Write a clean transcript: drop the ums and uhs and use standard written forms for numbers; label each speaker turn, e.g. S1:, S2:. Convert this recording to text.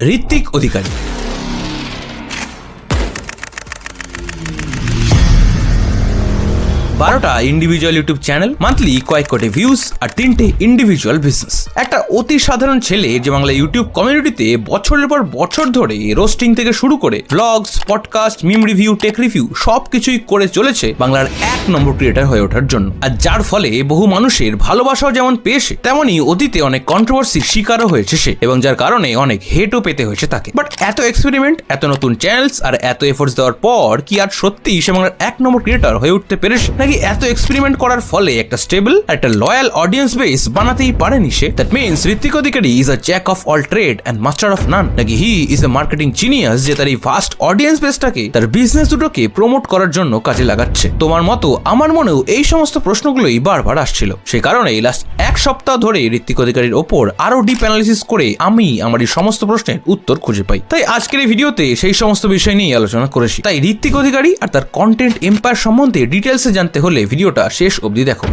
S1: ঋত্বিক অধিকারী। বারোটা individual YouTube channel, monthly কয়েক কোটি ভিউজ আর 3টে ইন্ডিভিজুয়াল বিজনেস। একটা অতি সাধারণ ছেলে যে বাংলা ইউটিউব কমিউনিটিতে বছরের পর বছর ধরে রোস্টিং থেকে শুরু করে blogs, podcast, meme review, tech review সবকিছুই করে চলেছে বাংলার 1 নম্বর ক্রিয়েটার হয়ে ওঠার জন্য। আর যার ফলে বহু মানুষের ভালোবাসাও যেমন পেয়েছে, তেমনই অতীতে অনেক কন্ট্রোভার্সির শিকারও হয়েছে সে, এবং যার কারণে অনেক হেটও পেতে হয়েছে তাকে। বাট এত এক্সপেরিমেন্ট, এত নতুন চ্যানেলস আর এত এফোর্টস দেওয়ার পর কি আর সত্যি সে বাংলার 1 নম্বর ক্রিয়েটার হয়ে উঠতে পেরেছে, নাকি এত এক্সপেরিমেন্ট করার ফলে একটা স্টেবল, একটা লয়াল অডিয়েন্স বেস বানাতেই পারেনি সে? That means Ritwik Adhikari is a jack of all trade and master of none, নাকি he is a marketing genius যে তার এই ফাস্ট অডিয়েন্স বেসটাকে তার বিজনেস দুটোকে প্রমোট করার জন্য কাজে লাগাচ্ছে? তোমার মতো আমার মনেও এই সমস্ত প্রশ্নগুলোই বারবার আসছিল। সেই কারণে লাস্ট 1 সপ্তাহ ধরে ঋত্বিক অধিকারীর ওপর আরো ডিপ অ্যানালিসিস করে আমি আমার এই সমস্ত প্রশ্নের উত্তর খুঁজে পাই। তাই আজকের এই ভিডিওতে সেই সমস্ত বিষয় নিয়ে আলোচনা করেছি। তাই ঋত্বিক অধিকারী আর তার কন্টেন্ট এম্পায়ার সম্বন্ধে ডিটেলসে জানতে হলে ভিডিওটা শেষ অবধি দেখো।